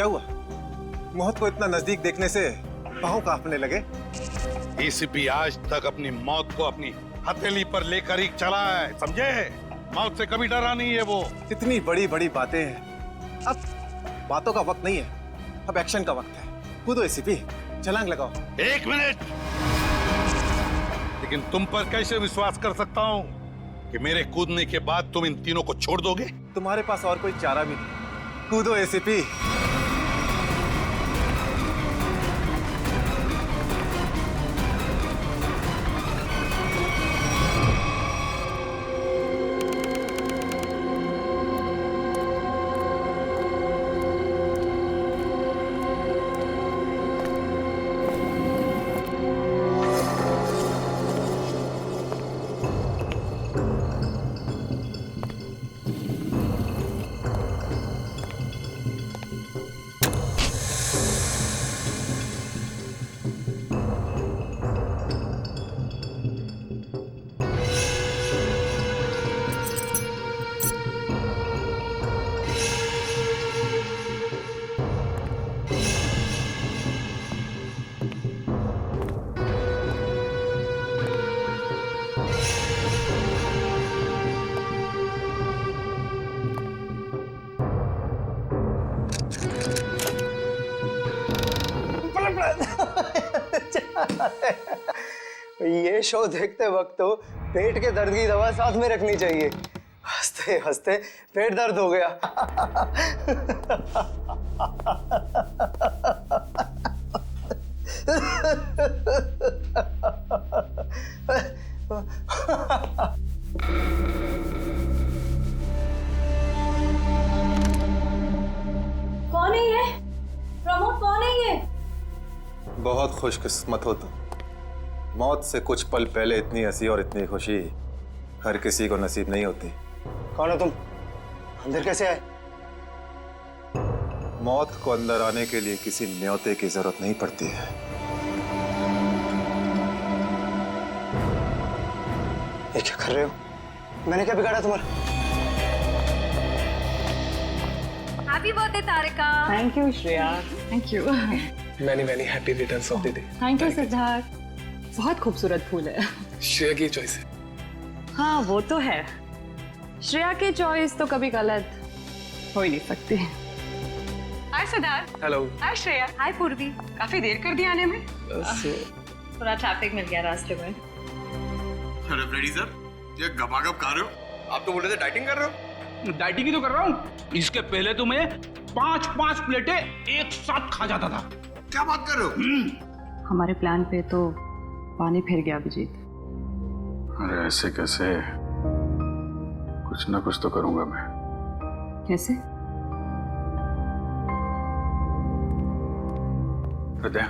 क्या हुआ? मौत को इतना नजदीक देखने से पांव कांपने लगे। एसीपी आज तक अपनी मौत को अपनी हथेली पर लेकर ही चला है, समझे? मौत से कभी डरा नहीं है वो। इतनी बड़ी बड़ी बातें हैं, अब बातों का वक्त नहीं है, अब एक्शन का वक्त है। कूदो एसीपी, छलांग लगाओ। 1 मिनट, लेकिन तुम पर कैसे विश्वास कर सकता हूं कि मेरे कूदने के बाद तुम इन तीनों को छोड़ दोगे? तुम्हारे पास और कोई चारा भी नहीं, कूदो एसीपी। ये शो देखते वक्त तो पेट के दर्द की दवा साथ में रखनी चाहिए। हंसते हंसते पेट दर्द हो गया। कौन है ये? प्रमोद, कौन है ये? बहुत खुशकिस्मत हो तुम। मौत से कुछ पल पहले इतनी हंसी और इतनी खुशी हर किसी को नसीब नहीं होती। कौन हो तुम? अंदर कैसे आए? मौत को अंदर आने के लिए किसी न्योते की जरूरत नहीं पड़ती है। ये क्या कर रहे हो? मैंने क्या बिगाड़ा तुम्हारा? Happy birthday Tarika. Thank you Shreya. Thank you. Many happy returns of the day. Thank you Siddharth. बहुत खूबसूरत फूल है। श्रेया की चॉइस है। हाँ वो तो है, श्रेया की चॉइस तो कभी गलत हो ही नहीं सकती। हाय सिद्धार्थ। हेलो। हाय श्रेया। हाय पूर्वी। काफी देर कर दी आने में। थोड़ा ट्रैफिक मिल गया रास्ते में। अरे फ्रेडी सर, ये गपागप खा रहे हो? आप तो बोल रहे थे डाइटिंग कर रहे हो। डाइटिंग ही तो कर रहा हूँ। इसके पहले तो मैं 5-5 प्लेटें एक साथ खा जाता था। क्या बात कर रहे हो? हमारे प्लान पे तो पानी फिर गया अभिजीत। अरे ऐसे कैसे? कुछ ना कुछ तो करूंगा मैं। कैसे? हृदय,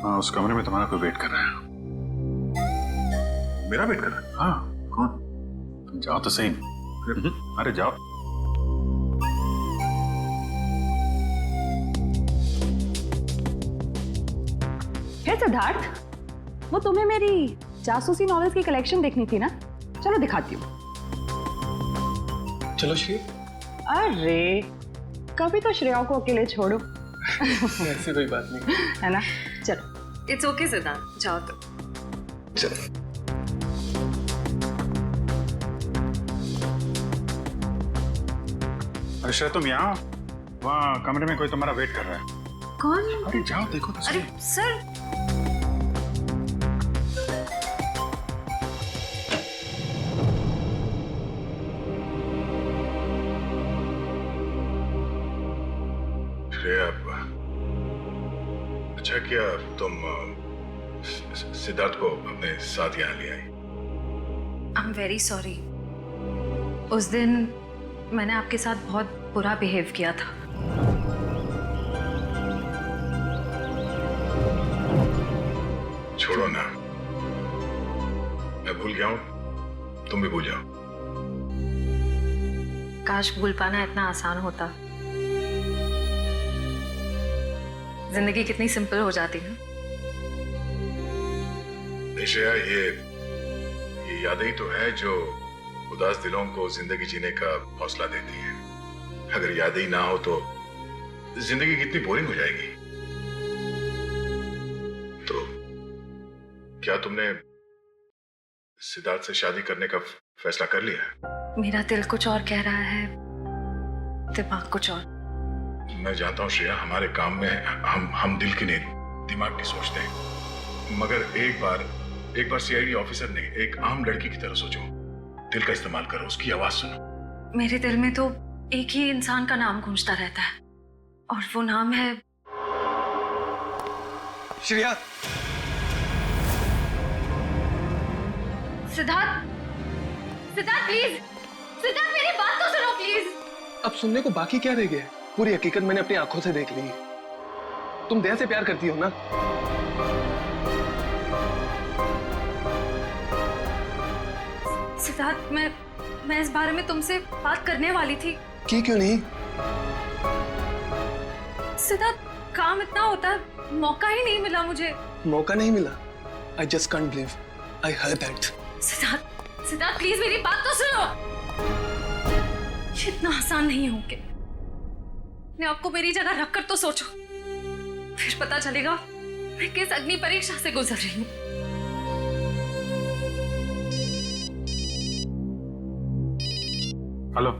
हाँ, उस कमरे में तुम्हारा कोई वेट कर रहा है। मेरा वेट कर रहा है? हाँ। कौन? तुम जाओ तो सही। अरे जाओ। हे सिद्धार्थ, वो तुम्हें मेरी जासूसी नॉवेल्स की कलेक्शन देखनी थी ना? चलो दिखाती हूँ। चलो श्री। अरे कभी तो श्रेया को अकेले छोड़ो। ऐसी कोई बात नहीं है ना? चलो। इट्स ओके सिद्धार्थ, जाओ तो। चलो। अरे श्रेया, तुम यहाँ? वहाँ कमरे में कोई तुम्हारा वेट कर रहा है। कौन? अरे जाओ देखो तो सही। अरे सर, श्रेया, अच्छा किया तुम सिद्धार्थ को अपने साथ यहाँ ले आई। I am very sorry. उस दिन मैंने आपके साथ बहुत बुरा बिहेव किया था। छोड़ो ना, मैं भूल गया हूँ, तुम भी भूल जाओ। काश भूल पाना इतना आसान होता। जिंदगी कितनी सिंपल हो जाती है। श्रेया, ये यादें ही तो है जो उदास दिलों को जिंदगी जीने का हौसला देती है। अगर यादें ही ना हो तो जिंदगी कितनी बोरिंग हो जाएगी। तो क्या तुमने सिद्धार्थ से शादी करने का फैसला कर लिया? मेरा दिल कुछ और कह रहा है, दिमाग कुछ और। मैं जानता हूँ श्रेया, हमारे काम में हम दिल की नहीं दिमाग की सोचते हैं, मगर एक बार सीआईडी ऑफिसर ने एक आम लड़की की तरह सोचो, दिल का इस्तेमाल करो, उसकी आवाज सुनो। मेरे दिल में तो एक ही इंसान का नाम गूंजता रहता है और वो नाम है श्रेया। सिद्धार्थ। सिद्धार्थ प्लीज, सिद्धार्थ मेरी बात तो सुनो प्लीज। अब सुनने को बाकी क्या रह गया है? पूरी हकीकत मैंने अपनी आंखों से देख ली है। तुम दया से प्यार करती हो ना? सिद्धार्थ, मैं इस बारे में तुमसे बात करने वाली थी। क्यों नहीं? सिद्धार्थ, काम इतना होता है, मौका ही नहीं मिला मुझे। मौका नहीं मिला? I just can't believe I heard that. Siddharth please मेरी बात तो सुनो। ये इतना आसान नहीं हो के। अपने आपको मेरी जगह रखकर तो सोचो, फिर पता चलेगा मैं किस अग्नि परीक्षा से गुजर रही हूँ। हेलो,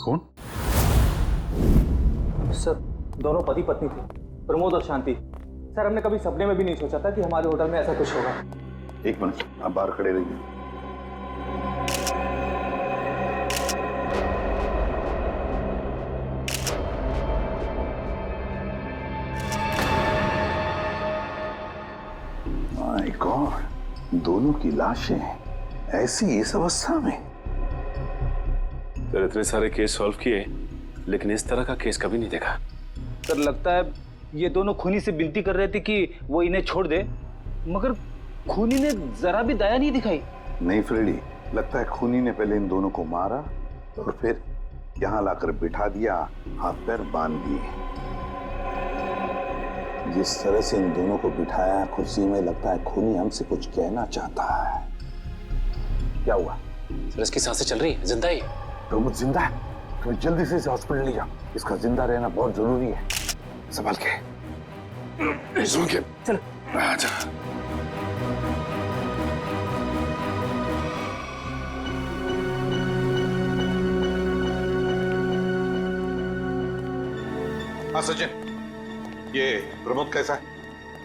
कौन? सर, दोनों पति पत्नी थे, प्रमोद और शांति। सर, हमने कभी सपने में भी नहीं सोचा था कि हमारे होटल में ऐसा कुछ होगा। एक मिनट, आप बाहर खड़े रहिए। माय गॉड, दोनों की लाशें ऐसी इस अवस्था में। सर, इतने सारे केस सॉल्व किए, लेकिन इस तरह का केस कभी नहीं देखा। सर, लगता है ये दोनों खूनी से विनती कर रहे थे कि वो इन्हें छोड़ दे, मगर खूनी ने जरा भी दया नहीं दिखाई। नहीं फ्रेडी, लगता है खूनी ने पहले इन दोनों को मारा और फिर यहाँ लाकर बिठा दिया, हाथ पैर बांध दिए। जिस तरह से इन दोनों को बिठाया कुर्सी में, लगता है खूनी हमसे कुछ कहना चाहता है। क्या हुआ? सर, इसकी सांसें चल रही है, जिंदा ही। प्रमोद जिंदा है? तो जल्दी से इसे हॉस्पिटल ले जाओ, इसका जिंदा रहना बहुत जरूरी है। संभाल के, चलो। आजा। हाँ सचिन, ये प्रमोद कैसा है?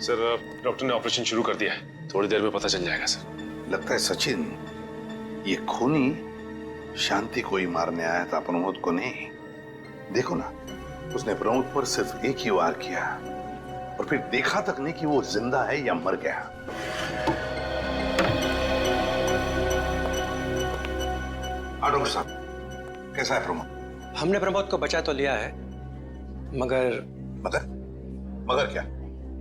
सर, डॉक्टर ने ऑपरेशन शुरू कर दिया है, थोड़ी देर में पता चल जाएगा सर। लगता है सचिन, ये खूनी शांति को ही मारने आया था, प्रमोद को नहीं। देखो ना, उसने प्रमोद पर सिर्फ एक ही वार किया और फिर देखा तक नहीं कि वो जिंदा है या मर गया। डॉक्टर साहब, कैसा है प्रमोद? हमने प्रमोद को बचा तो लिया है, मगर मगर क्या?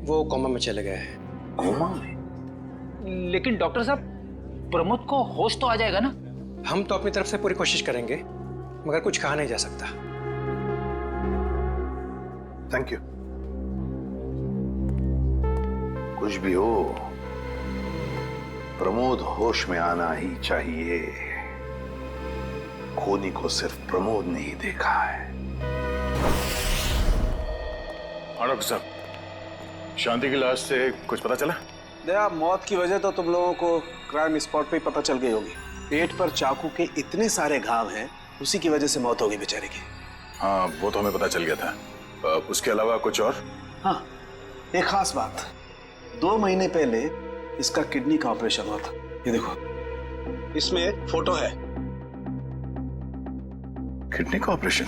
वो कोमा में चले गए हैं। कोमा में? लेकिन डॉक्टर साहब, प्रमोद को होश तो आ जाएगा ना? हम तो अपनी तरफ से पूरी कोशिश करेंगे, मगर कुछ कहा नहीं जा सकता। Thank you. कुछ भी हो, प्रमोद होश में आना ही चाहिए। खूनी को सिर्फ प्रमोद ने ही देखा है। डॉक्टर साहब, शांति की लाश से कुछ पता चला? दया, मौत की वजह तो तुम लोगों को क्राइम स्पॉट पे ही पता चल गई होगी। पेट पर चाकू के इतने सारे घाव हैं, उसी की वजह से मौत होगी बेचारे की। हाँ, वो तो हमें पता चल गया था। उसके अलावा कुछ और? हाँ, एक खास बात, 2 महीने पहले इसका किडनी का ऑपरेशन हुआ था। ये देखो, इसमें एक फोटो है। किडनी का ऑपरेशन?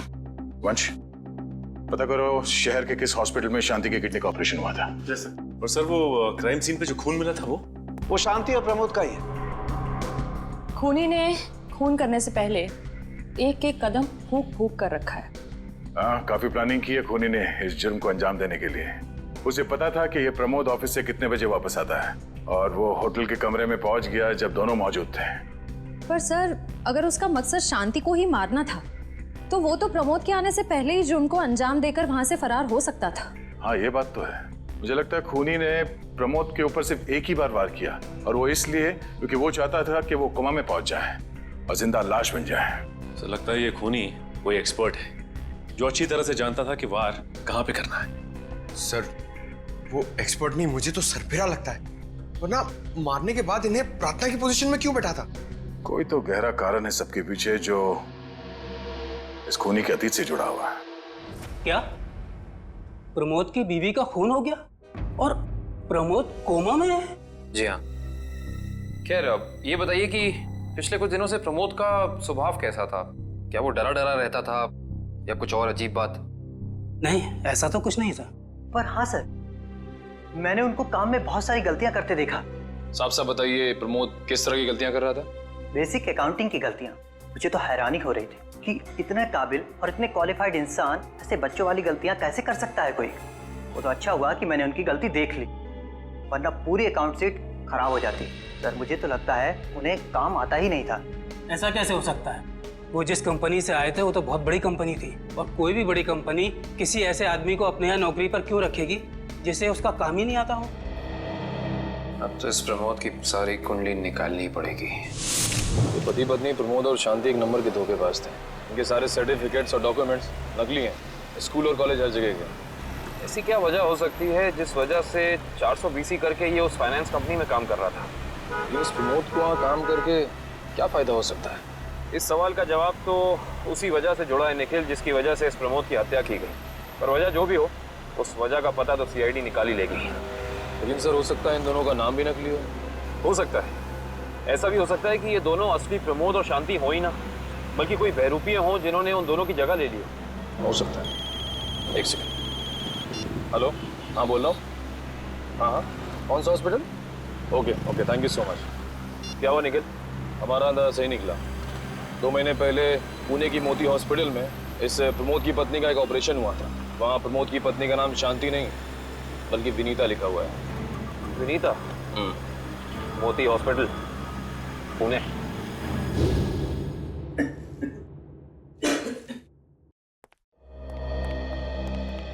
वंश, पता करो शहर के किस हॉस्पिटल में शांति के किडनी का ऑपरेशन हुआ था। जैसे, और सर वो क्राइम सीन पे जो खून मिला था वो शांति और प्रमोद का ही है। खूनी ने खून करने से पहले एक एक कदम फूंक फूंक कर रखा है। हाँ, काफी प्लानिंग की है खूनी ने इस जुर्म को अंजाम देने के लिए। उसे पता था कि ये प्रमोद ऑफिस से कितने बजे वापस आता है और वो होटल के कमरे में पहुंच गया जब दोनों मौजूद थे। पर सर, अगर उसका मकसद शांति को ही मारना था, तो वो तो प्रमोद के आने से पहले ही जुर्म को अंजाम देकर वहां से फरार हो सकता था। हाँ, ये बात तो है। मुझे लगता है खूनी ने प्रमोद के ऊपर सिर्फ एक ही बार वार किया, और वो इसलिए क्योंकि वो चाहता था कि वो कोमा में पहुंच जाए और जिंदा लाश बन जाए। सर, लगता है ये खूनी कोई एक्सपर्ट है, जो अच्छी तरह से जानता था कि वार कहां पे करना है। सर वो एक्सपर्ट नहीं, मुझे तो सरफिरा लगता है। वरना मारने के बाद इन्हें प्रार्थना की पोजीशन में क्यों बैठा था? कोई तो गहरा कारण है सबके पीछे जो इस खूनी के अतीत से जुड़ा हुआ है। क्या प्रमोद की बीवी का खून हो गया और प्रमोद कोमा में है? जी हाँ। खैर अब ये बताइए कि पिछले कुछ दिनों से प्रमोद का स्वभाव कैसा था? क्या वो डरा डरा रहता था या कुछ और अजीब बात? नहीं, ऐसा तो कुछ नहीं था। पर हाँ सर, मैंने उनको काम में बहुत सारी गलतियां करते देखा। साफ साफ बताइए, प्रमोद किस तरह की गलतियां कर रहा था? बेसिक अकाउंटिंग की गलतियां। मुझे तो हैरानी हो रही थी कि इतने काबिल और इतने क्वालिफाइड इंसान ऐसे बच्चों वाली गलतियां कैसे कर सकता है कोई। वो तो अच्छा हुआ कि मैंने उनकी गलती देख ली, वरना पूरी अकाउंट शीट खराब हो जाती। सर मुझे तो लगता है उन्हें काम आता ही नहीं था। ऐसा कैसे हो सकता है? वो जिस कंपनी से आए थे वो तो बहुत बड़ी कंपनी थी, और कोई भी बड़ी कंपनी किसी ऐसे आदमी को अपने यहाँ नौकरी पर क्यों रखेगी जिसे उसका काम ही नहीं आता हो? अब तो इस प्रमोद की सारी कुंडली निकालनी पड़ेगी। ये पति पत्नी प्रमोद और शांति एक नंबर के धोखेबाज थे। इनके सारे सर्टिफिकेट्स और डॉक्यूमेंट्स नकली हैं। स्कूल और कॉलेज हर जगह के। ऐसी क्या वजह हो सकती है जिस वजह से 420 करके ये उस फाइनेंस कंपनी में काम कर रहा था? ये इस प्रमोद को वहाँ काम करके क्या फायदा हो सकता है? इस सवाल का जवाब तो उसी वजह से जुड़ा है निखिल, जिसकी वजह से इस प्रमोद की हत्या की गई। पर वजह जो भी हो, उस वजह का पता तो सीआईडी निकाल ही लेगी। लेकिन सर, हो सकता है इन दोनों का नाम भी नकली हो सकता है। ऐसा भी हो सकता है कि ये दोनों असली प्रमोद और शांति हो ही ना, बल्कि कोई बहरूपिये हों जिन्होंने उन दोनों की जगह ले ली हो सकता है। एक सेकंड। हेलो, हाँ बोल रहा हूँ। हाँ, कौन सा hospital? Okay, thank you so much. क्या हुआ निखिल? हमारा अंदाजा सही निकला। 2 महीने पहले पुणे की मोती हॉस्पिटल में इस प्रमोद की पत्नी का एक ऑपरेशन हुआ था। वहाँ प्रमोद की पत्नी का नाम शांति नहीं बल्कि विनीता लिखा हुआ है। विनीता? मोती हॉस्पिटल, पुणे।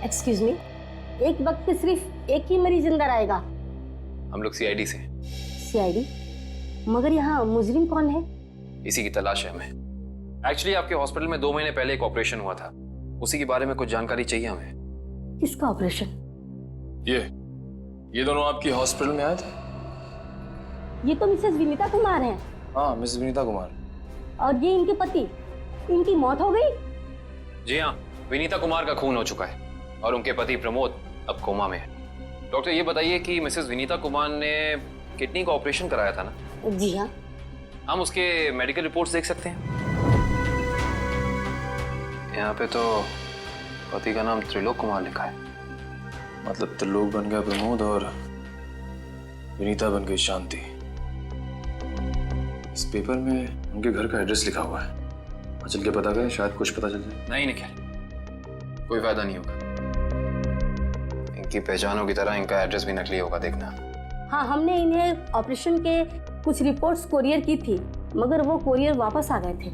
एक्सक्यूज मी, एक वक्त पे सिर्फ एक ही मरीज अंदर आएगा? हम लोग सीआईडी से। सीआईडी? मगर यहाँ मुजरिम कौन है? इसी की तलाश है हमें। एक्चुअली आपके हॉस्पिटल में 2 महीने पहले एक ऑपरेशन हुआ था, उसी के बारे में कुछ जानकारी चाहिए हमें। किसका ऑपरेशन? ये दोनों आपकी हॉस्पिटल में आए थे? ये तो मिसेस विनीता कुमार हैं। हाँ, मिसेस विनीता कुमार। और ये इनके पति, इनकी मौत हो गई? जी हाँ, विनीता कुमार का खून हो चुका है और उनके पति प्रमोद अब कोमा में है। डॉक्टर ये बताइए कि मिसेस विनीता कुमार ने किडनी का ऑपरेशन कराया था ना? जी हाँ। हम उसके मेडिकल रिपोर्ट्स देख सकते हैं? यहाँ पे तो पति का नाम त्रिलोक कुमार लिखा है। मतलब त्रिलोक बन गया प्रमोद और विनीता बन गई शांति। इस पेपर में उनके घर का एड्रेस लिखा हुआ है। चल के पता करें, शायद कुछ पता चल जाए। नहीं निखिल, कोई फायदा नहीं होगा। इनकी पहचानों की तरह इनका एड्रेस भी नकली होगा, देखना। हाँ, हमने इन्हें ऑपरेशन के कुछ रिपोर्ट्स कोरियर की थी, मगर वो कोरियर वापस आ गए थे।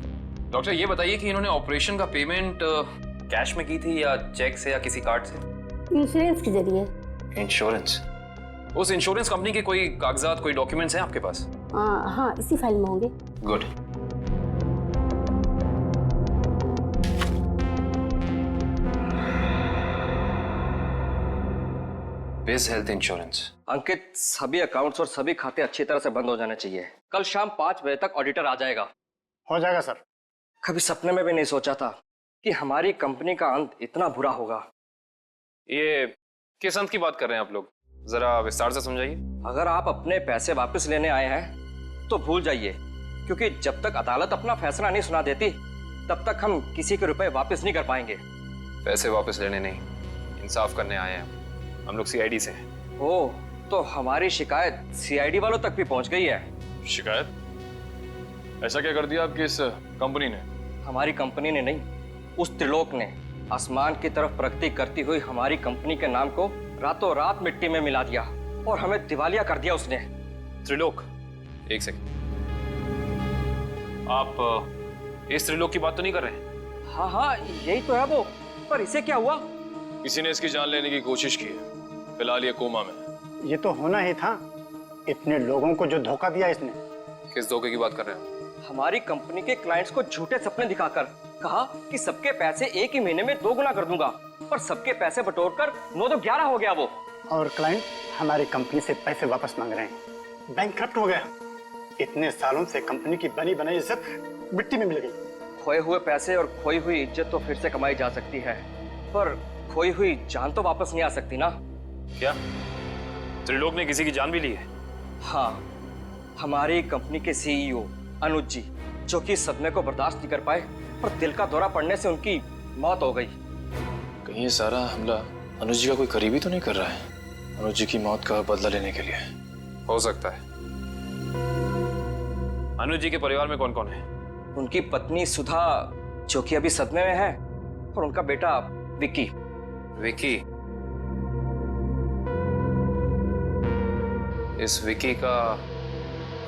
डॉक्टर ये बताइए कि इन्होंने ऑपरेशन का पेमेंट कैश में की थी या चेक से या किसी कार्ड से? इंश्योरेंस के जरिए। इंश्योरेंस? उस इंश्योरेंस कंपनी के कोई कागजात, कोई डॉक्यूमेंट्स हैं आपके पास? हाँ, इसी फाइल में होंगे। गुड। बिज हेल्थ इंश्योरेंस। अंकित, सभी अकाउंट्स और सभी खाते अच्छी तरह से बंद हो जाने चाहिए। कल शाम 5 बजे तक ऑडिटर आ जाएगा। हो जाएगा सर। कभी सपने में भी नहीं सोचा था कि हमारी कंपनी का अंत इतना बुरा होगा। ये किस अंत की बात कर रहे हैं आप लोग? जरा विस्तार से समझाइए। अगर आप अपने पैसे वापस लेने आए हैं तो भूल जाइए, क्योंकि जब तक अदालत अपना फैसला नहीं सुना देती तब तक हम किसी के रुपए वापस नहीं कर पाएंगे। पैसे वापस लेने नहीं, इंसाफ करने आए हैं हम लोग सीआईडी से। ओह, तो हमारी शिकायत सीआईडी वालों तक भी पहुंच गई है। शिकायत? ऐसा क्या कर दिया आपकी इस कंपनी ने? हमारी कंपनी ने नहीं, उस त्रिलोक ने आसमान की तरफ प्रगति करती हुई हमारी कंपनी के नाम को रातों रात मिट्टी में मिला दिया और हमें दिवालिया कर दिया उसने। त्रिलोक? एक सेकंड, आप इस त्रिलोक की बात तो नहीं कर रहे? हाँ, यही तो है वो। पर इसे क्या हुआ? किसी ने इसकी जान लेने की कोशिश की है। फिलहाल ये कोमा में। ये तो होना ही था, इतने लोगों को जो धोखा दिया इसने। किस धोखे की बात कर रहे हैं? हमारी कंपनी के क्लाइंट्स को झूठे सपने दिखाकर कहा कि सबके पैसे एक ही महीने में 2 गुना कर दूंगा, पर सबके पैसे बटोरकर 9 तो 11 हो गया वो। और क्लाइंट हमारी कंपनी से पैसे वापस मांग रहे हैं। बैंकक्रप्ट हो गया। इतने सालों से कंपनी की बनी बनाई इज्जत मिट्टी में मिल गई। खोए हुए पैसे और खोई हुई इज्जत तो फिर से कमाई जा सकती है, पर खोई हुई जान तो वापस नहीं आ सकती ना। क्या त्रिलोक ने किसी की जान भी ली है? हाँ, हमारी कंपनी के सीईओ अनुज जी, जो कि सदमे को बर्दाश्त नहीं कर पाए और दिल का दौरा पड़ने से उनकी मौत हो गई। कहीं ये सारा हमला अनुज जी का कोई करीबी तो नहीं कर रहा है? अनुज जी की मौत का बदला लेने के लिए हो सकता है। अनुज जी के परिवार में कौन कौन है? उनकी पत्नी सुधा, जो कि अभी सदमे में है, और उनका बेटा विक्की। विक्की? इस विक्की का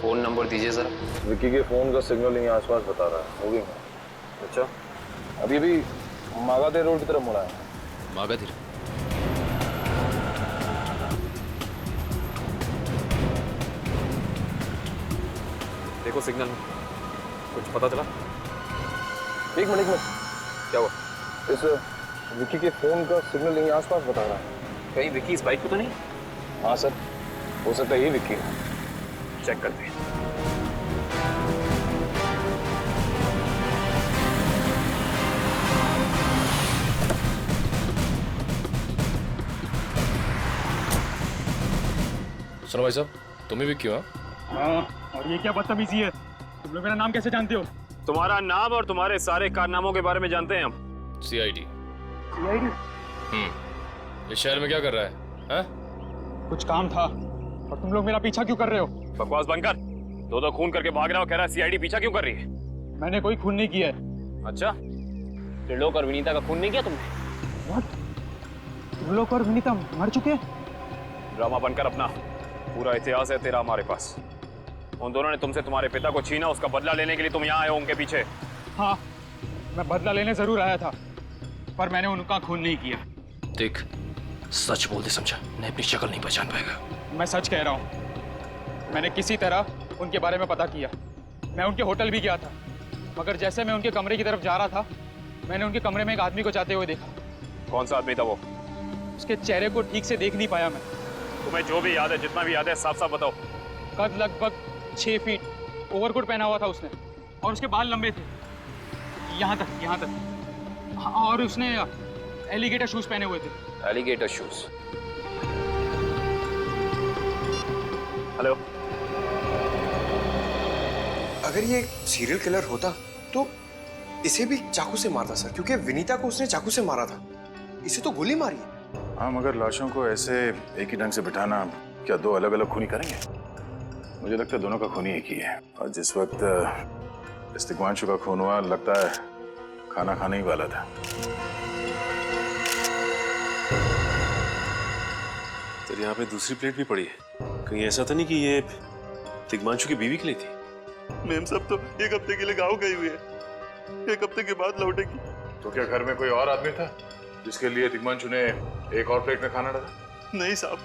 फोन नंबर दीजिए जरा। विक्की के फोन का सिग्नल यहीं आसपास बता रहा है। हो गई। अच्छा, अभी भी मागाधीर रोड की तरफ मुड़ा है। मागाधीर? देखो सिग्नल में कुछ पता चला? एक मिनट क्या हुआ? इस विक्की के फोन का सिग्नल यहीं आसपास बता रहा है। कहीं विक्की इस बाइक पे तो नहीं? हाँ सर, हो सकता है ये विक्की है। चेक करते हैं। सुनो भाई साहब, तुम ही विक्की हो? हाँ, और ये क्या बदतमीजी है? तुम लोग मेरा नाम कैसे जानते हो? तुम्हारा नाम और तुम्हारे सारे कारनामों के बारे में जानते हैं हम। सीआईडी। सीआईडी? इस शहर में क्या कर रहा है? हाँ? कुछ काम था, और तुम लोग मेरा पीछा क्यों कर रहे हो? बकवास बंद कर। दो खून करके भाग रहा हो, कह रहा है सीआईडी पीछा क्यों कर रही है? मैंने कोई खून नहीं किया है। अच्छा, त्रिलोक और विनीता का खून नहीं किया तुमने? What? त्रिलोक और विनीता मर चुके हैं? ड्रामा बनकर अपना पूरा इतिहास है तेरा हमारे पास। उन दोनों ने तुमसे तुम्हारे पिता को छीना, उसका बदला लेने के लिए तुम यहाँ आए हो उनके पीछे। हाँ, मैं बदला लेने जरूर आया था, पर मैंने उनका खून नहीं किया। देख, सच बोल दे, समझा? नहीं अपनी शक्ल नहीं पहचान पाएगा। मैं सच कह रहा हूँ। मैंने किसी तरह उनके बारे में पता किया। मैं उनके होटल भी गया था, मगर जैसे मैं उनके कमरे की तरफ जा रहा था, मैंने उनके कमरे में एक आदमी को जाते हुए देखा। कौन सा आदमी था वो? उसके चेहरे को ठीक से देख नहीं पाया मैं। तुम्हें जो भी याद है, जितना भी याद है, साफ साफ बताओ। कद लगभग 6 फीट, ओवरकोट पहना हुआ था उसने, और उसके बाल लंबे थे यहाँ तक। हाँ, और उसने एलिगेटर शूज पहने हुए थे। Alligator shoes? हेलो, अगर ये सीरियल किलर होता तो इसे भी चाकू से मारता सर, क्योंकि विनीता को उसने चाकू से मारा था। इसे तो गोली मारी है। हाँ, मगर लाशों को ऐसे एक ही ढंग से बिठाना, क्या दो अलग अलग खूनी करेंगे? मुझे लगता है दोनों का खूनी एक ही है। और जिस वक्त इस दिग्वांशु का खून हुआ, लगता है खाना खाने ही वाला था। तो यहाँ पे दूसरी प्लेट भी पड़ी है। कहीं ऐसा तो नहीं कि ये दिग्वांशु की बीवी के लिए थी? मैम सब तो 1 हफ्ते के लिए गाँव गई हुई है, 1 हफ्ते के बाद लौटेगी। तो क्या घर में कोई और आदमी था जिसके लिए दिग्वांशु ने एक और प्लेट में खाना डाला? नहीं साहब।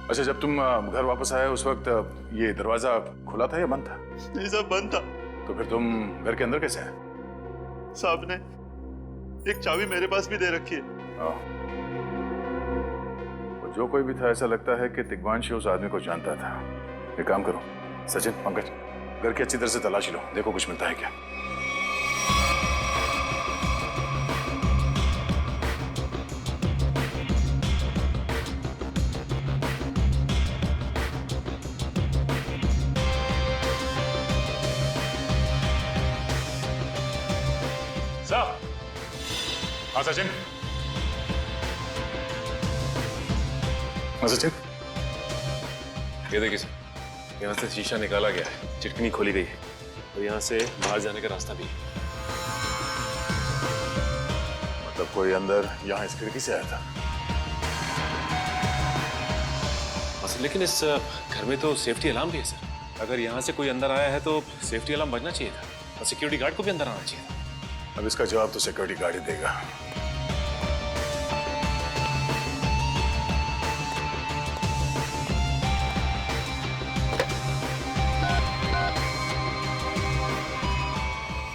अच्छा, जब तुम घर वापस आए उस वक्त ये दरवाजा खुला था या बंद था? नहीं साहब, बंद था। तो फिर तुम घर के अंदर कैसे आए? साहब ने एक चाबी मेरे पास भी दे रखी है। तो जो कोई भी था, ऐसा लगता है कि दिग्वांशु उस आदमी को जानता था। एक काम करो सचिन, पंकज, घर की अच्छी तरह से तलाशी लो, देखो कुछ मिलता है क्या। हाँ सचिन। हाँ सचिन, ये देखिए सर, यहाँ से शीशा निकाला गया है, चिटकनी खोली गई है, और यहाँ से बाहर जाने का रास्ता भी है। मतलब कोई अंदर यहाँ इस खिड़की से आया था? बस, लेकिन इस घर में तो सेफ्टी अलार्म भी है सर। अगर यहाँ से कोई अंदर आया है तो सेफ्टी अलार्म बजना चाहिए था, और सिक्योरिटी गार्ड को भी अंदर आना चाहिए था। अब इसका जवाब तो सिक्योरिटी गार्ड ही देगा।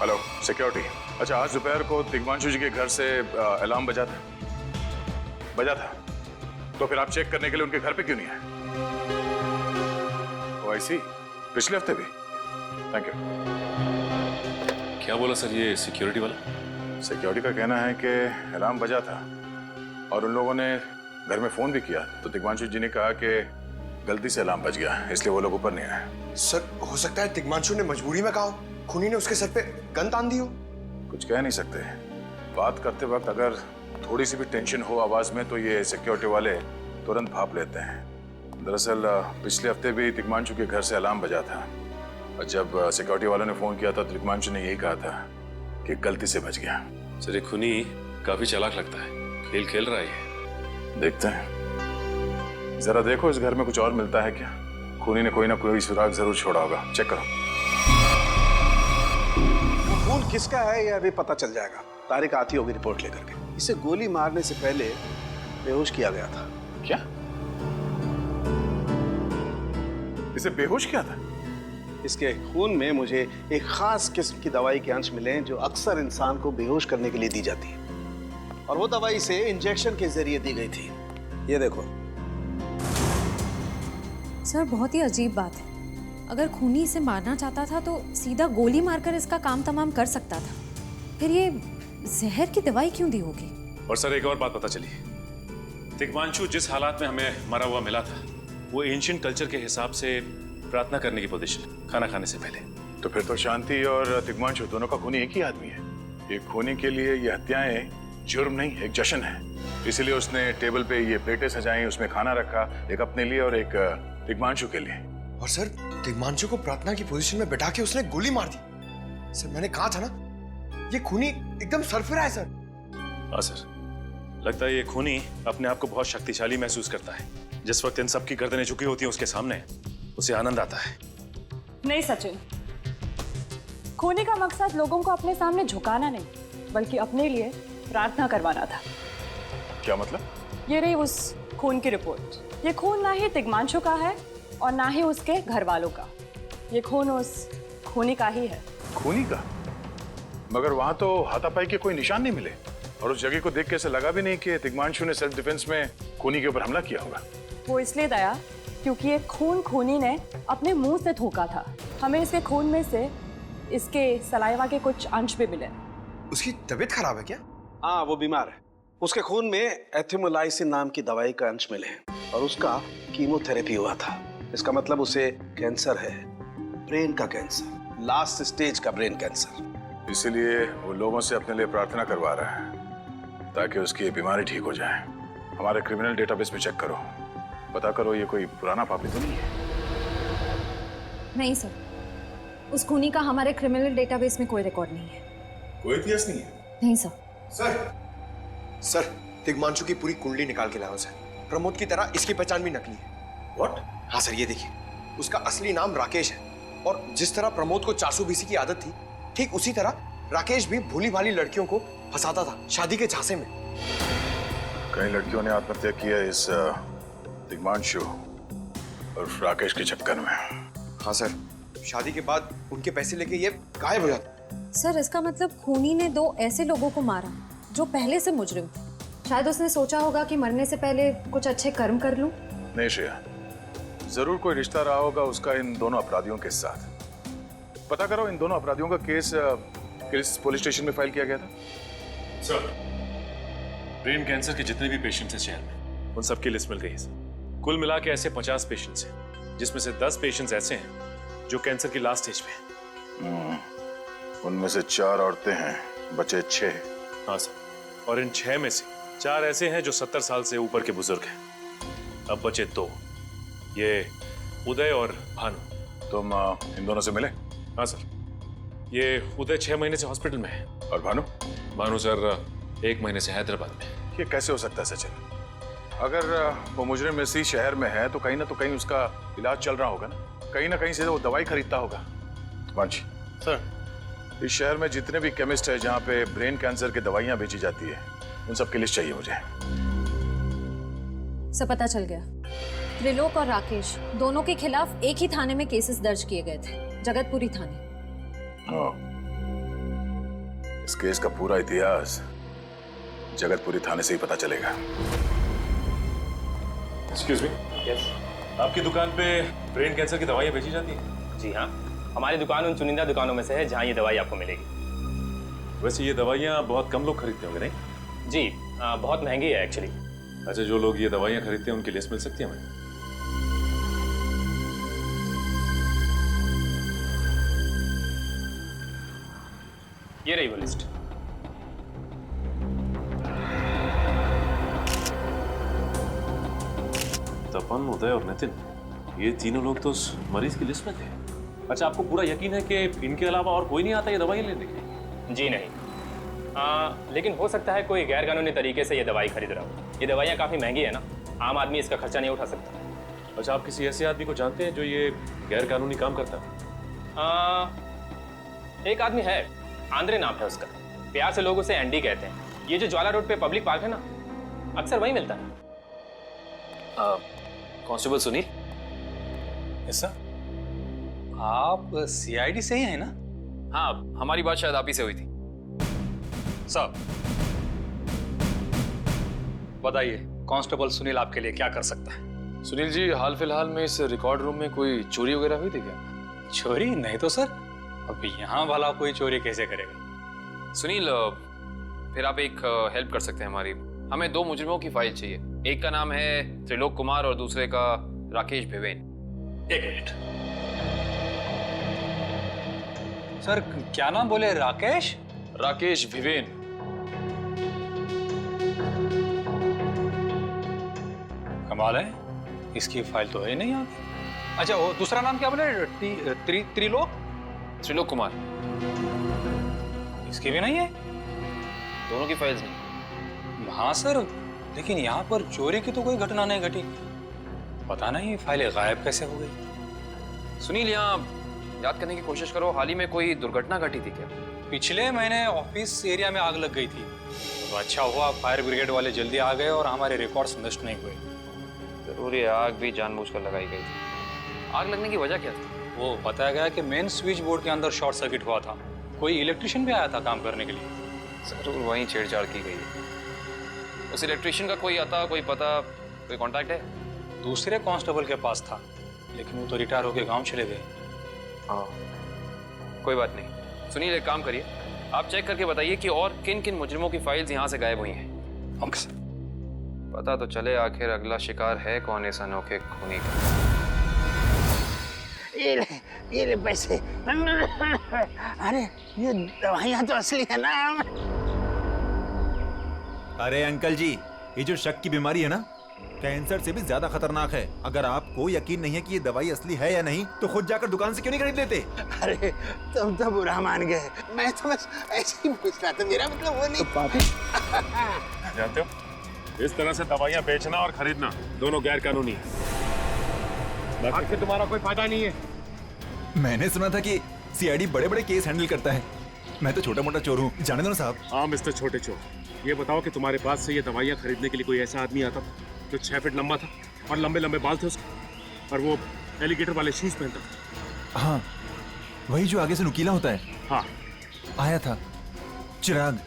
Hello security. अच्छा, आज दोपहर को दिग्मांशु जी के घर से अलार्म बजा था? तो फिर आप चेक करने के लिए उनके घर पे क्यों नहीं आए? ओ आई सी, पिछले हफ्ते भी। Thank you. क्या बोला सर ये सिक्योरिटी वाला? सिक्योरिटी का कहना है कि अलार्म बजा था और उन लोगों ने घर में फोन भी किया, तो दिग्मांशु जी ने कहा कि गलती से अलार्म बज गया, इसलिए वो लोग ऊपर नहीं आए। सर, हो सकता है दिग्मांशु ने मजबूरी में कहा हो, खूनी ने उसके सर पे गन तान दी हो। कुछ कह नहीं सकते। बात करते वक्त अगर थोड़ी सी भी टेंशन हो आवाज में तो ये सिक्योरिटी वाले तुरंत भाप लेते हैं। दरअसल पिछले हफ्ते भी दिग्मांशु के घर से अलार्म बजा था और जब सिक्योरिटी वालों ने फोन किया था तो दिग्मांशु ने यही कहा था कि गलती से बच गया। सर ये खूनी काफी चालाक लगता है, खेल खेल रहा है। देखते हैं, जरा देखो इस घर में कुछ और मिलता है क्या। खूनी ने कोई ना कोई सुराग जरूर छोड़ा होगा, चेक करो। खून किसका है यह अभी पता चल जाएगा। तारिक आती होगी रिपोर्ट लेकर के। इसे गोली मारने से पहले बेहोश किया गया था। क्या? इसे बेहोश किया था? इसके खून में मुझे एक खास किस्म की दवाई के अंश मिले जो अक्सर इंसान को बेहोश करने के लिए दी जाती है, और वो दवाई से इंजेक्शन के जरिए दी गई थी। ये देखो। सर बहुत ही अजीब बात है। अगर खूनी इसे मारना चाहता था तो सीधा गोली मारकर इसका काम तमाम कर सकता था। फिर ये जहर की दवाई क्यों दी होगी? और सर एक और बात पता चली, दिग्मांशु जिस हालात में हमें मरा हुआ मिला था वो एंशिएंट कल्चर के हिसाब से प्रार्थना करने की पोजीशन, खाना खाने से पहले। तो फिर तो शांति और दिग्मांशु दोनों का खूनी एक ही आदमी है। ये खूनी के लिए ये हत्याएं जुर्म नहीं, एक जश्न है। इसीलिए उसने टेबल पे ये प्लेटें सजाई, उसमें खाना रखा, एक अपने लिए और एक दिग्मांशु के लिए। और सर, दिग्मांशु को प्रार्थना की पोजीशन में बैठा के उसने गोली मार दी। सर मैंने कहा था ना, ये खूनी एकदम सरफिरा है सर। हाँ सर, लगता है ये खूनी अपने आप को बहुत शक्तिशाली महसूस करता है। जिस वक्त इन सब की गर्दनें झुकी होती हैं उसके सामने, उसे आनंद आता है। नहीं सचिन, खूनी का मकसद लोगों को अपने सामने झुकाना नहीं, बल्कि अपने लिए प्रार्थना करवाना था। क्या मतलब? ये रही उस खून की रिपोर्ट। ये खून ना ही दिग्मांशु का है और ना ही उसके घर वालों का। ये खून उस खूनी का ही है। खूनी का? मगर वहां तो हाथापाई के कोई निशान नहीं मिले और उस जगह को देख के ऐसा लगा भी नहीं कि दिग्मांशु ने सेल्फ डिफेंस में खूनी के ऊपर हमला किया होगा। वो इसलिए दया क्योंकि ये खून खूनी ने अपने मुंह से थूका था। हमें इसके खून में से इसके सलाइवा के कुछ अंश भी मिले। उसकी तबीयत खराब है क्या? हाँ, वो बीमार है। उसके खून में एथिमोलाइसिन नाम की दवाई का अंश मिले हैं और उसका कीमोथेरेपी हुआ था। इसका मतलब उसे कैंसर है, ब्रेन का कैंसर, लास्ट स्टेज का ब्रेन कैंसर। इसीलिए वो लोगों से अपने लिए प्रार्थना करवा रहा है ताकि उसकी बीमारी ठीक हो जाए। हमारे क्रिमिनल डेटाबेस में चेक करो, पता करो ये कोई पुराना पापी तो नहीं है। नहीं सर, उस खूनी का हमारे क्रिमिनल डेटाबेस में कोई रिकॉर्ड नहीं है। कोई इतिहास नहीं है? नहीं सर। सर, दिग्मांशु की पूरी कुंडली निकाल के लाओ सर। प्रमोद की तरह इसकी पहचान भी नकली है। What? हाँ सर, ये देखिए, उसका असली नाम राकेश है और जिस तरह प्रमोद को 420 की आदत थी, ठीक उसी तरह राकेश भी भोली भाली लड़कियों को फंसाता था शादी के झांसे में। कई लड़कियों ने आत्महत्या की है इस दिग्मांशु और राकेश के चक्कर में। हाँ सर, शादी के बाद उनके पैसे लेके ये गायब हो जाता। सर इसका मतलब खूनी ने 2 ऐसे लोगों को मारा जो पहले से मुजरिम थे। शायद उसने सोचा होगा कि मरने से पहले कुछ अच्छे कर्म कर लूं। नहीं श्रेया, जरूर कोई रिश्ता रहा होगा उसका इन दोनों अपराधियों के साथ। पता करो इन दोनों अपराधियों का केस किस पुलिस स्टेशन में फाइल किया गया था? सर, ब्रेन कैंसर के जितने भी पेशेंट्स हैं शहर में, उन सबकी लिस्ट मिल गई है सर। कुल मिला के ऐसे 50 पेशेंट्स हैं, जिसमें से 10 पेशेंट्स ऐसे हैं जो कैंसर की लास्ट स्टेज पे हैं। उनमें से 4 औरतें हैं, बचे 6। हाँ सर, और इन 6 में से 4 ऐसे हैं जो 70 साल से ऊपर के बुजुर्ग हैं। अब बचे 2, ये उदय और भानु। तुम इन दोनों से मिले? हाँ सर, ये उदय 6 महीने से हॉस्पिटल में है। और भानु? भानु सर 1 महीने से हैदराबाद में। ये कैसे हो सकता है सचिन? अगर वो मुजरिम इसी शहर में है तो कहीं ना उसका इलाज चल रहा होगा ना कहीं से वो दवाई खरीदता होगा। मांझी सर, इस शहर में जितने भी केमिस्ट है जहाँ पे ब्रेन कैंसर की दवाइयाँ बेची जाती है, उन सब की लिस्ट चाहिए मुझे। सब पता चल गया। त्रिलोक और राकेश दोनों के खिलाफ एक ही थाने में केसेस दर्ज किए गए थे, जगतपुरी थाने। इस केस का पूरा इतिहास जगतपुरी थाने से ही पता चलेगा। Excuse me. यस। आपकी दुकान पे ब्रेन कैंसर की दवाइयाँ बेची जाती हैं? जी हाँ, हमारी दुकान उन चुनिंदा दुकानों में से है जहाँ ये दवाई आपको मिलेगी। वैसे ये दवाइयाँ बहुत कम लोग खरीदते होंगे नहीं? जी बहुत महंगी है एक्चुअली। अच्छा, जो लोग ये दवाइयाँ खरीदते हैं उनकी लिस्ट मिल सकती है हमें? ये रही वो लिस्ट। तपन, उदय और नितिन, ये तीनों लोग तो उस मरीज की लिस्ट में थे। अच्छा, आपको पूरा यकीन है कि इनके अलावा और कोई नहीं आता ये दवाई लेने के लिए? जी नहीं, लेकिन हो सकता है कोई गैर कानूनी तरीके से ये दवाई खरीद रहा हो। ये दवाइयाँ काफ़ी महंगी है ना, आम आदमी इसका खर्चा नहीं उठा सकता। अच्छा, आप किसी ऐसे आदमी को जानते हैं जो ये गैर कानूनी काम करता है? एक आदमी है, आंद्रे नाम है उसका। प्यार से लोग उसे एंडी कहते हैं। ये जो ज्वाला रोड पे पब्लिक पार्क है ना, अक्सर वहीं मिलता है। कांस्टेबल सुनील। Yes sir. आप सीआईडी से ही हैं ना? हाँ, हमारी बात शायद आप ही से हुई थी। साहब बताइए, कांस्टेबल सुनील आपके लिए क्या कर सकता है? सुनील जी, हाल फिलहाल में इस रिकॉर्ड रूम में कोई चोरी वगैरह हुई थी क्या? चोरी नहीं तो सर, अब यहाँ वाला कोई चोरी कैसे करेगा? सुनील, फिर आप एक हेल्प कर सकते हैं हमारी। हमें 2 मुजरिमों की फाइल चाहिए। एक का नाम है त्रिलोक कुमार और दूसरे का राकेश भिवेन। एक मिनट सर, क्या नाम बोले? राकेश? राकेश भिवेन। कमाल है, इसकी फाइल तो है नहीं यहाँ। अच्छा, वो दूसरा नाम क्या बोले? त्रिलोक? त्रिलोक कुमार। इसकी भी नहीं है? दोनों की फाइल्स नहीं। हाँ सर, लेकिन यहाँ पर चोरी की तो कोई घटना नहीं घटी। पता नहीं फाइलें गायब कैसे हो गई। सुनील, यहाँ याद करने की कोशिश करो, हाल ही में कोई दुर्घटना घटी थी क्या? पिछले महीने ऑफिस एरिया में आग लग गई थी, तो अच्छा हुआ फायर ब्रिगेड वाले जल्दी आ गए और हमारे रिकॉर्ड्स नष्ट नहीं हुए। जरूर ये आग भी जानबूझकर लगाई गई थी। आग लगने की वजह क्या थी? वो बताया गया कि मेन स्विच बोर्ड के अंदर शॉर्ट सर्किट हुआ था। कोई इलेक्ट्रिशियन भी आया था काम करने के लिए। जरूर वहीं छेड़छाड़ की गई है। उस इलेक्ट्रिशियन का कोई आता, कोई पता, कोई कांटेक्ट है? दूसरे कांस्टेबल के पास था, लेकिन वो तो रिटायर होकर गांव चले गए। हाँ, कोई बात नहीं। सुनील, एक काम करिए, आप चेक करके बताइए कि और किन किन मुजरिमों की फाइल्स यहाँ से गायब हुई हैं। पता तो चले आखिर अगला शिकार है कौन इस अनोखे खूनी का। ये ले पैसे। अरे ये दवाइयाँ तो असली है ना। अरे अंकल जी, ये जो शक की बीमारी है ना, कैंसर से भी ज्यादा खतरनाक है। अगर आपको यकीन नहीं है कि ये दवाई असली है या नहीं, तो खुद जाकर दुकान से क्यों नहीं खरीद लेते? अरे तुम तो बुरा मान गए, मैं तो बस ऐसे ही पूछ रहा था, मेरा मतलब वो नहीं। जानते हो, इस तरह से दवाइयाँ बेचना और खरीदना दोनों गैर कानूनी है। आखिर तुम्हारा कोई फायदा नहीं है। मैंने सुना था कि सीआईडी बड़े-बड़े केस हैंडल करता है। मैं तो छोटा-मोटा चोर हूँ, जाने दो ना साहब। हाँ मिस्टर छोटे चोर, ये बताओ कि तुम्हारे पास से ये दवाइयाँ खरीदने के लिए कोई ऐसा आदमी आता था जो 6 फीट लंबा था और लंबे लंबे बाल थे उसके, और वो एलिगेटर वाले शूज पहनता था? हाँ, वही जो आगे से नुकीला होता है। हाँ, आया था चिराग।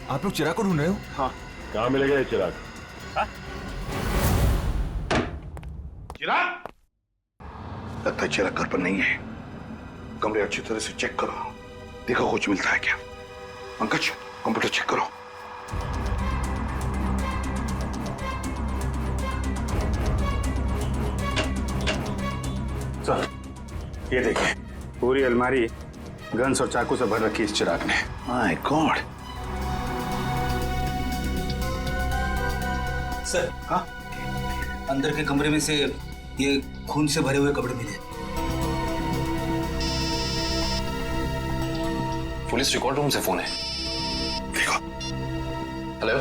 आप लोग चिराग को ढूंढ रहे हो? हाँ। कहाँ मिलेगा ये चिराग? चिराग? लगता है चिराग घर पर नहीं है। कमरे अच्छी तरह से चेक करो, देखो कुछ मिलता है क्या। पंकज, कंप्यूटर चेक करो। सर, ये देखिए, पूरी अलमारी गन्स और चाकू से भर रखी इस चिराग ने। My God. सर, हाँ, अंदर के कमरे में से ये खून से भरे हुए कपड़े मिले। पुलिस रिकॉर्ड रूम से फोन है। देखो। हेलो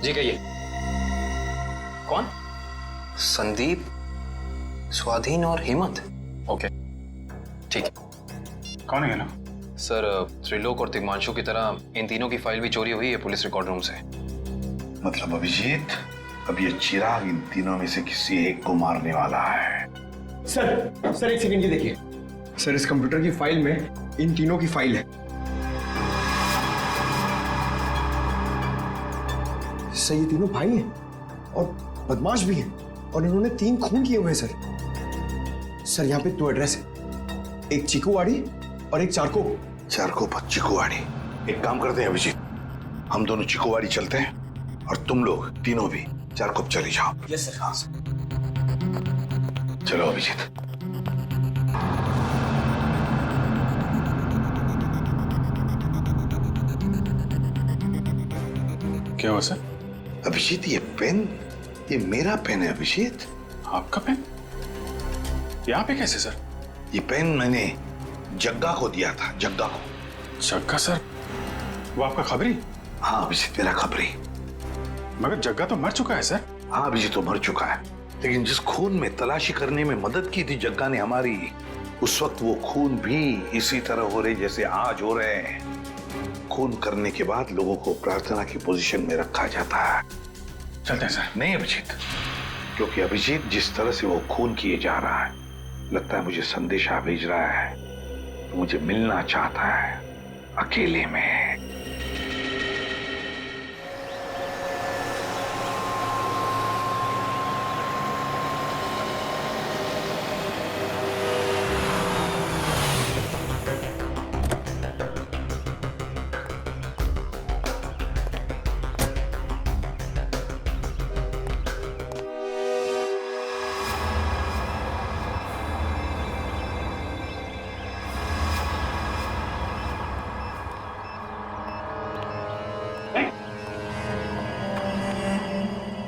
जी, कहिए। कौन? संदीप, स्वाधीन और हेमंत। ओके, ठीक है। कौन है ना? सर, त्रिलोक और तिग्मांशु की तरह इन तीनों की फाइल भी चोरी हुई है पुलिस रिकॉर्ड रूम से। मतलब अभिजीत, अब ये चिराग इन तीनों में से किसी एक को मारने वाला है। सर एक सेकंड, ये देखिए सर, इस कंप्यूटर की फाइल में इन तीनों की फाइल है। सर ये तीनों भाई हैं और बदमाश भी हैं और इन्होंने 3 खून किए हुए हैं सर। सर यहाँ पे 2 एड्रेस है, एक चीकूवाड़ी और एक चारकोप और चीकूवाड़ी। एक काम करते हैं अभिजीत, हम दोनों चीकूवाड़ी चलते हैं और तुम लोग तीनों भी चारकोप चले जाओ। Yes sir. हाँ सर। चलो अभिजीत। क्या हुआ सर? अभिजीत ये पेन, ये मेरा पेन है अभिजीत। आपका पेन? यहाँ पे कैसे सर? ये पेन मैंने जग्गा को दिया था, जग्गा को। जग्गा सर? वो आपका खबरी? हाँ अभिजीत, मेरा खबरी। मगर जग्गा तो मर चुका है सर। हाँ अभिजीत तो मर चुका है, लेकिन जिस खून में तलाशी करने में मदद की थी जग्गा ने हमारी, उस वक्त वो खून भी इसी तरह हो रहे जैसे आज हो रहे हैं। खून करने के बाद लोगों को प्रार्थना की पोजीशन में रखा जाता है। चलते हैं सर। नहीं अभिजीत, क्योंकि अभिजीत जिस तरह से वो खून किए जा रहा है, लगता है मुझे संदेशा भेज रहा है, तो मुझे मिलना चाहता है अकेले में।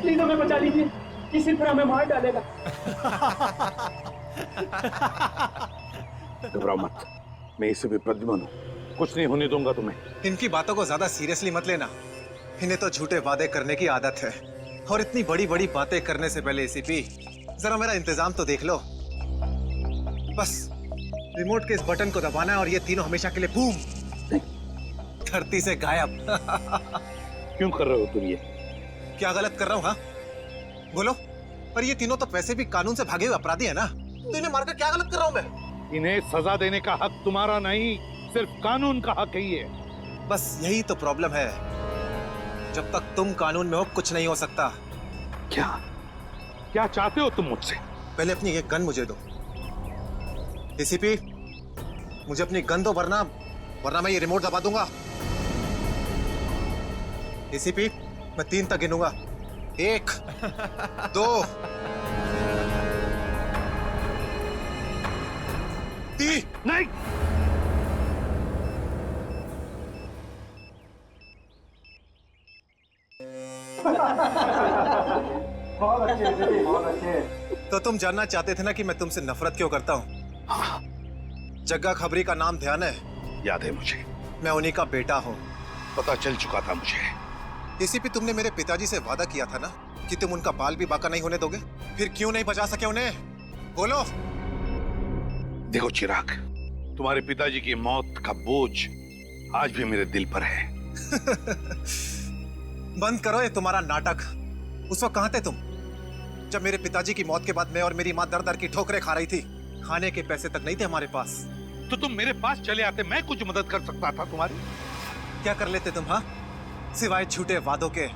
प्लीज हमें बचा लीजिए, किसी तरह हमें मार डालेगा। घबराओ मत, मैं इसे भी प्रद्युम्न हूं, कुछ नहीं होने दूंगा तुम्हें। इनकी बातों को ज्यादा सीरियसली मत लेना, इन्हें तो झूठे वादे करने की आदत है, और इतनी बड़ी बड़ी बातें करने से पहले एसीपी जरा मेरा इंतजाम तो देख लो। बस रिमोट के इस बटन को दबाना है और ये तीनों हमेशा के लिए बूम धरती से गायब। क्यों कर रहे हो तुम ये? क्या गलत कर रहा हूँ? हाँ बोलो। पर ये तीनों तो वैसे भी कानून से भागे हुए अपराधी है ना, तो इन्हें मारकर क्या गलत कर रहा हूँ मैं? इन्हें सजा देने का हक तुम्हारा नहीं, सिर्फ कानून का हक ही है। बस यही तो प्रॉब्लम है, जब तक तुम कानून में हो कुछ नहीं हो सकता। क्या क्या चाहते हो तुम मुझसे? पहले अपनी एक गन मुझे दो एसीपी, मुझे अपनी गन दो, वरना मैं ये रिमोट दबा दूंगा। एसीपी मैं 3 तक गिनूंगा, 1 2 3। नहीं बहुत अच्छे, बहुत अच्छे। तो तुम जानना चाहते थे ना कि मैं तुमसे नफरत क्यों करता हूँ? हाँ। जग्गा खबरी का नाम ध्यान है? याद है मुझे। मैं उन्हीं का बेटा हूँ। पता चल चुका था मुझे। एसीपी तुमने मेरे पिताजी से वादा किया था ना कि तुम उनका बाल भी बाका नहीं होने दोगे, फिर क्यों नहीं बचा सके उन्हें? बोलो। देखो चिराग, तुम्हारे पिताजी की मौत का बोझ आज भी मेरे दिल पर है। बंद करो ये तुम्हारा नाटक। उस वक्त कहाँ थे तुम जब मेरे पिताजी की मौत के बाद मैं और मेरी माँ दर दर की ठोकरें खा रही थी? खाने के पैसे तक नहीं थे हमारे पास। तो तुम मेरे पास चले आते, मैं कुछ मदद कर सकता था तुम्हारी। क्या कर लेते तुम? हाँ, सिवाय झूठे वादों के।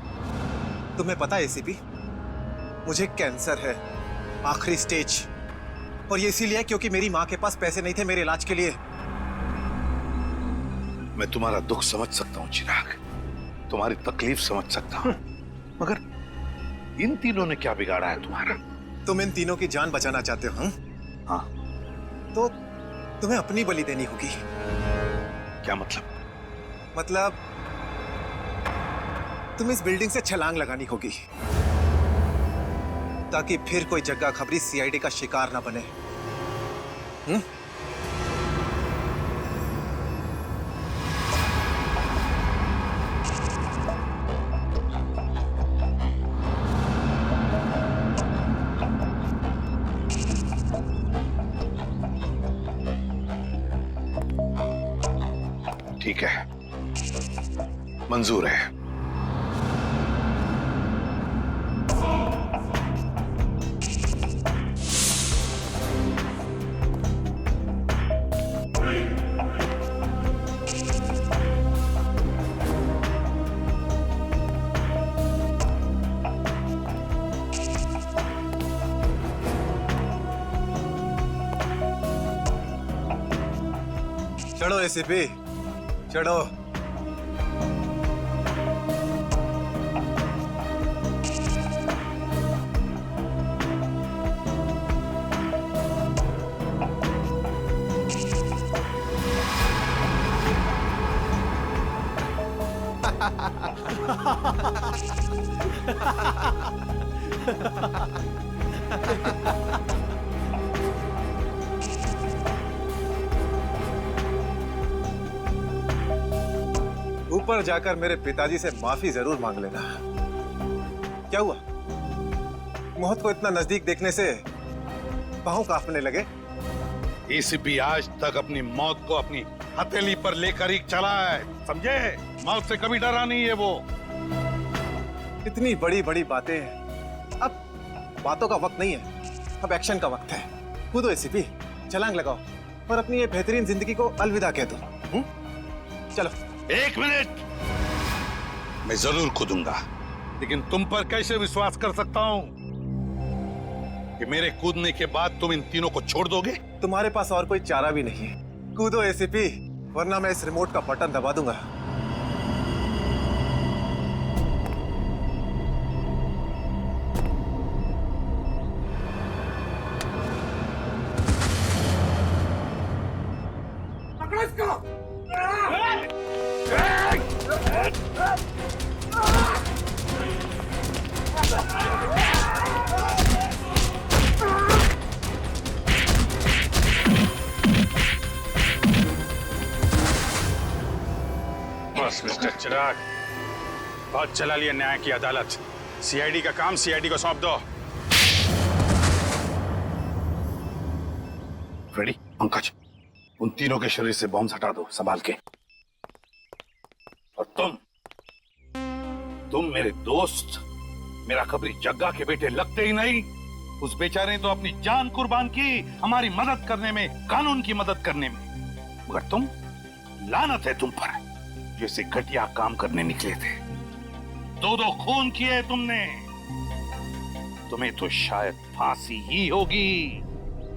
तुम्हें पता है एसीपी, मुझे कैंसर है, आखिरी स्टेज, और ये इसीलिए क्योंकि मेरी माँ के पास पैसे नहीं थे मेरे इलाज के लिए। मैं तुम्हारा दुख समझ सकता हूँ चिराग, तुम्हारी तकलीफ समझ सकता हूँ, मगर इन तीनों ने क्या बिगाड़ा है तुम्हारा? तुम इन तीनों की जान बचाना चाहते हो? हाँ। तो तुम्हें अपनी बलि देनी होगी। क्या मतलब? मतलब तुम इस बिल्डिंग से छलांग लगानी होगी, ताकि फिर कोई जग्गा खबरी सीआईडी का शिकार ना बने। ठीक है, मंजूर है। चढ़ो एसीपी, चढ़ो। ऊपर जाकर मेरे पिताजी से माफी जरूर मांग लेना। क्या हुआ? मौत को इतना नजदीक देखने से पांव कांपने लगे? एसीपी आज तक अपनी मौत को अपनी हथेली पर लेकर ही चला है, समझे? मौत से कभी डरा नहीं है वो। इतनी बड़ी बड़ी बातें हैं, अब बातों का वक्त नहीं है, अब एक्शन का वक्त है। कूदो एसीपी, छलांग लगाओ और अपनी ये बेहतरीन जिंदगी को अलविदा कह दो। चलो। 1 मिनट, मैं जरूर कूदूंगा, लेकिन तुम पर कैसे विश्वास कर सकता हूं कि मेरे कूदने के बाद तुम इन तीनों को छोड़ दोगे? तुम्हारे पास और कोई चारा भी नहीं है। कूदो एसीपी, वरना मैं इस रिमोट का बटन दबा दूंगा। बस मिस्टर चिराग, बहुत चला लिया न्याय की अदालत। सीआईडी का काम सीआईडी को सौंप दो। रेडी? पंकज, उन तीनों के शरीर से बॉम्ब हटा दो, संभाल के। और तुम मेरे दोस्त, मेरा कबरी जग्गा के बेटे लगते ही नहीं। उस बेचारे ने तो अपनी जान कुर्बान की हमारी मदद करने में, कानून की मदद करने में, मगर तुम, लानत है तुम पर, जैसे घटिया काम करने निकले थे। 2 खून किए तुमने। तुम्हें तो शायद फांसी ही होगी,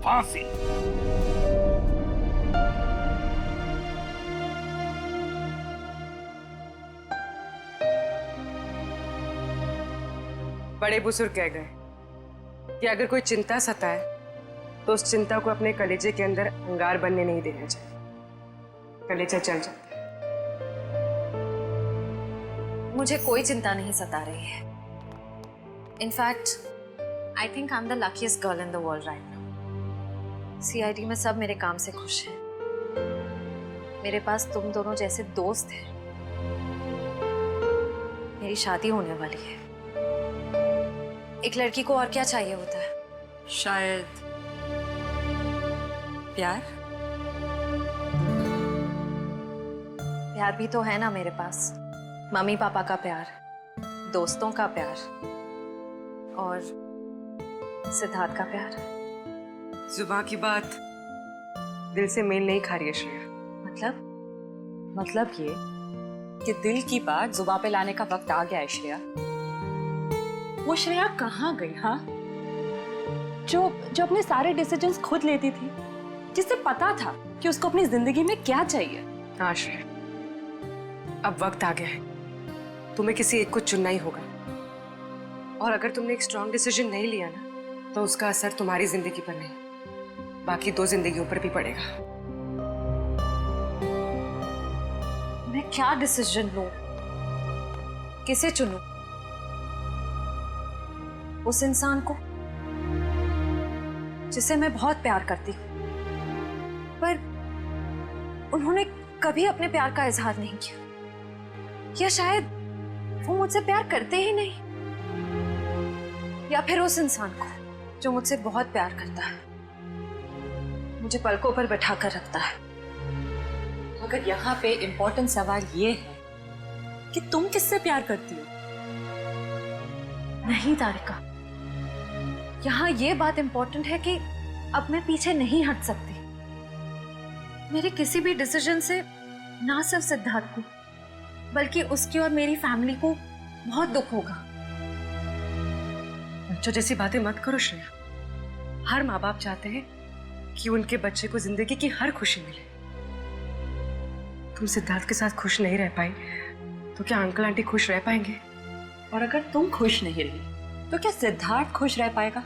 फांसी। बड़े बुजुर्ग कह गए कि अगर कोई चिंता सताए तो उस चिंता को अपने कलेजे के अंदर अंगार बनने नहीं देना चाहिए। कलेजा चल जाता है। मुझे कोई चिंता नहीं सता रही है। In fact I think I am the luckiest girl in the world right now. CID में सब मेरे काम से खुश हैं। मेरे पास तुम दोनों जैसे दोस्त हैं। मेरी शादी होने वाली है। एक लड़की को और क्या चाहिए होता है? शायद प्यार। प्यार भी तो है ना मेरे पास। मम्मी पापा का प्यार, दोस्तों का प्यार और सिद्धार्थ का प्यार। जुबान की बात दिल से मेल नहीं खा रही है श्रेया। मतलब ये कि दिल की बात जुबान पे लाने का वक्त आ गया है श्रेया। वो श्रेया कहाँ गई? हाँ, जो अपने सारे डिसीजंस खुद लेती थी, जिससे पता था कि उसको अपनी जिंदगी में क्या चाहिए। हाँ श्रेया, अब वक्त आ गया है। तुम्हें किसी एक को चुनना ही होगा। और अगर तुमने एक स्ट्रॉन्ग डिसीजन नहीं लिया ना, तो उसका असर तुम्हारी जिंदगी पर नहीं, बाकी 2 जिंदगियों पर भी पड़ेगा। मैं क्या डिसीजन लूं? किसे चुनूं? उस इंसान को जिसे मैं बहुत प्यार करती हूं, पर उन्होंने कभी अपने प्यार का इजहार नहीं किया, या शायद वो मुझसे प्यार करते ही नहीं, या फिर उस इंसान को जो मुझसे बहुत प्यार करता है, मुझे पलकों पर बैठा कर रखता है। मगर यहाँ पे इम्पोर्टेंट सवाल ये है कि तुम किससे प्यार करती हो? नहीं तारिका, यहाँ ये बात इम्पोर्टेंट है कि अब मैं पीछे नहीं हट सकती। मेरे किसी भी डिसीजन से ना सिर्फ सिद्धार्थ को, बल्कि उसकी और मेरी फैमिली को बहुत दुख होगा। बच्चों जैसी बातें मत करो श्रेया। हर माँ बाप चाहते हैं कि उनके बच्चे को जिंदगी की हर खुशी मिले। तुम सिद्धार्थ के साथ खुश नहीं रह पाई तो क्या अंकल आंटी खुश रह पाएंगे? और अगर तुम खुश नहीं रही तो क्या सिद्धार्थ खुश रह पाएगा?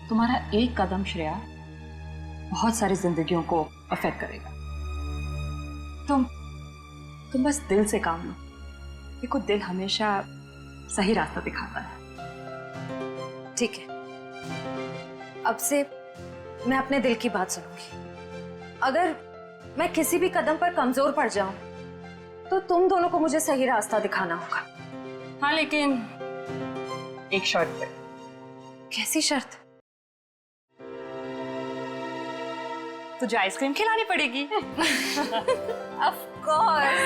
तुम्हारा एक कदम श्रेया बहुत सारी जिंदगियों को अफेक्ट करेगा। तुम बस दिल से काम लो। देखो, दिल हमेशा सही रास्ता दिखाता है। ठीक है, अब से मैं अपने दिल की बात सुनूंगी। अगर मैं किसी भी कदम पर कमजोर पड़ जाऊं तो तुम दोनों को मुझे सही रास्ता दिखाना होगा। हाँ, लेकिन एक शर्त पे। कैसी शर्त? तुझे आइसक्रीम खिलानी पड़ेगी। Of course.